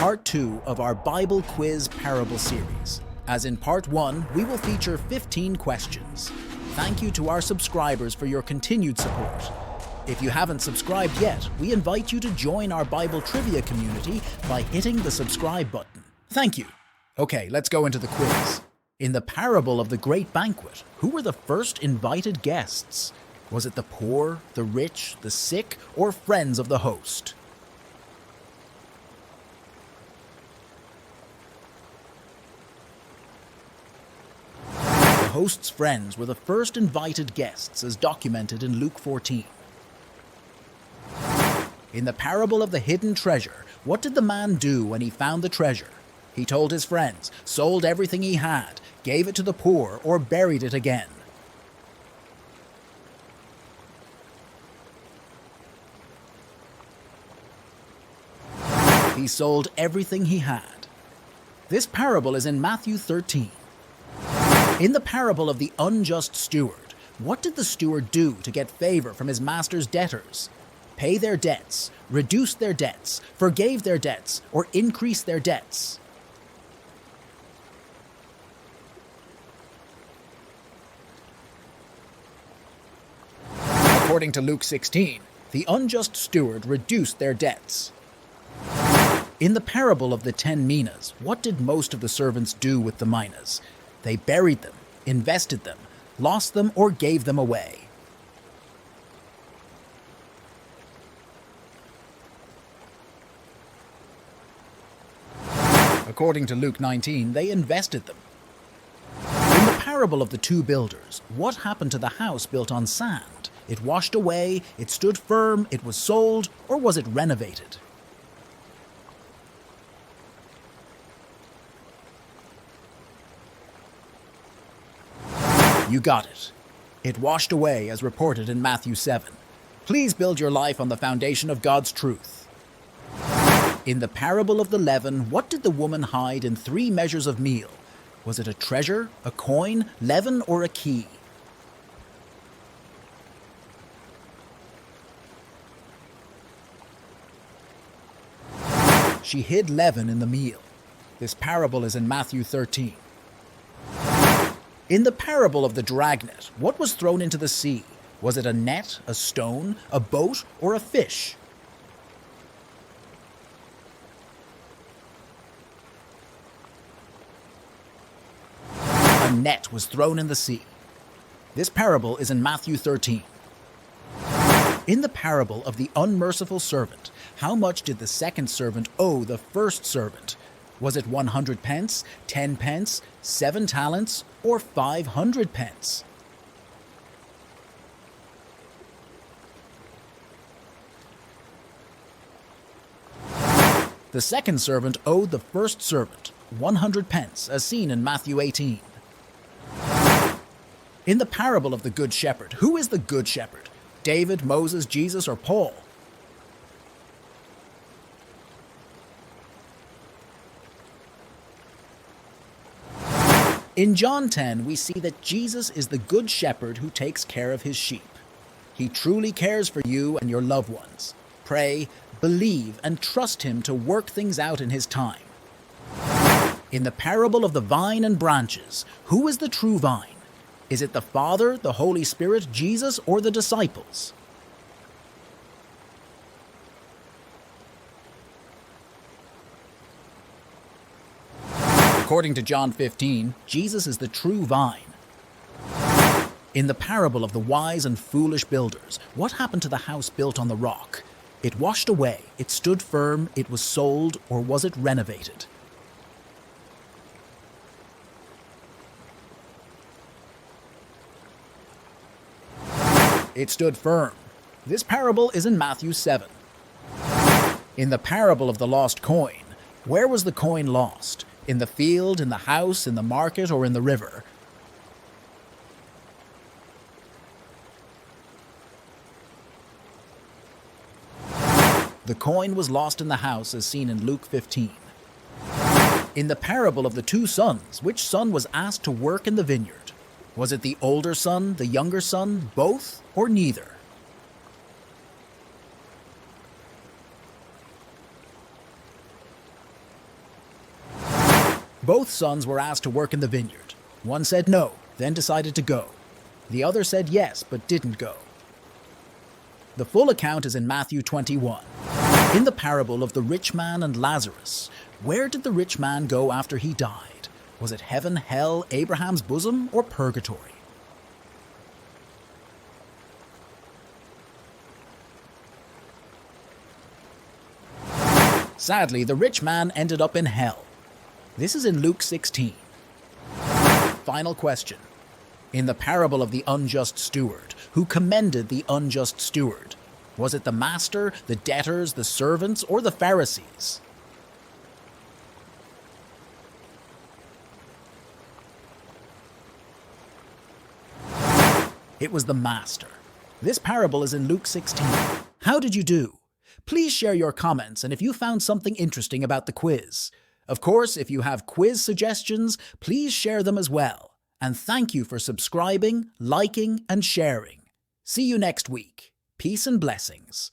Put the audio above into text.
part 2 of our Bible quiz parable series. As in part 1, we will feature 15 questions. Thank you to our subscribers for your continued support. If you haven't subscribed yet, we invite you to join our Bible trivia community by hitting the subscribe button. Thank you. Okay, let's go into the quiz. In the parable of the great banquet, who were the first invited guests? Was it the poor, the rich, the sick, or friends of the host? The host's friends were the first invited guests as documented in Luke 14. In the parable of the hidden treasure, what did the man do when he found the treasure? He told his friends, sold everything he had, gave it to the poor, or buried it again. He sold everything he had. This parable is in Matthew 13. In the parable of the unjust steward, what did the steward do to get favor from his master's debtors? Pay their debts, reduce their debts, forgave their debts, or increase their debts? According to Luke 16, the unjust steward reduced their debts. In the parable of the 10 minas, what did most of the servants do with the minas? They buried them, invested them, lost them, or gave them away. According to Luke 19, they invested them. In the parable of the two builders, what happened to the house built on sand? It washed away, it stood firm, it was sold, or was it renovated? You got it. It washed away as reported in Matthew 7. Please build your life on the foundation of God's truth. In the parable of the leaven, what did the woman hide in 3 measures of meal? Was it a treasure, a coin, leaven, or a key? She hid leaven in the meal. This parable is in Matthew 13. In the parable of the dragnet, what was thrown into the sea? Was it a net, a stone, a boat, or a fish? A net was thrown in the sea. This parable is in Matthew 13. In the parable of the unmerciful servant, how much did the second servant owe the first servant? Was it 100 pence, 10 pence, 7 talents, or 500 pence? The second servant owed the first servant 100 pence, as seen in Matthew 18. In the parable of the Good Shepherd, who is the Good Shepherd? David, Moses, Jesus, or Paul? In John 10, we see that Jesus is the Good Shepherd who takes care of his sheep. He truly cares for you and your loved ones. Pray, believe, and trust him to work things out in his time. In the parable of the vine and branches, who is the true vine? Is it the Father, the Holy Spirit, Jesus, or the disciples? According to John 15, Jesus is the true vine. In the parable of the wise and foolish builders, what happened to the house built on the rock? It washed away, it stood firm, it was sold, or was it renovated? It stood firm. This parable is in Matthew 7. In the parable of the lost coin, where was the coin lost? In the field, in the house, in the market, or in the river? The coin was lost in the house, as seen in Luke 15. In the parable of the 2 sons, which son was asked to work in the vineyard? Was it the older son, the younger son, both, or neither? Both sons were asked to work in the vineyard. One said no, then decided to go. The other said yes, but didn't go. The full account is in Matthew 21. In the parable of the rich man and Lazarus, where did the rich man go after he died? Was it heaven, hell, Abraham's bosom, or purgatory? Sadly, the rich man ended up in hell. This is in Luke 16. Final question. In the parable of the unjust steward, who commended the unjust steward? Was it the master, the debtors, the servants, or the Pharisees? It was the master. This parable is in Luke 16. How did you do? Please share your comments and if you found something interesting about the quiz. Of course, if you have quiz suggestions, please share them as well. And thank you for subscribing, liking, and sharing. See you next week. Peace and blessings.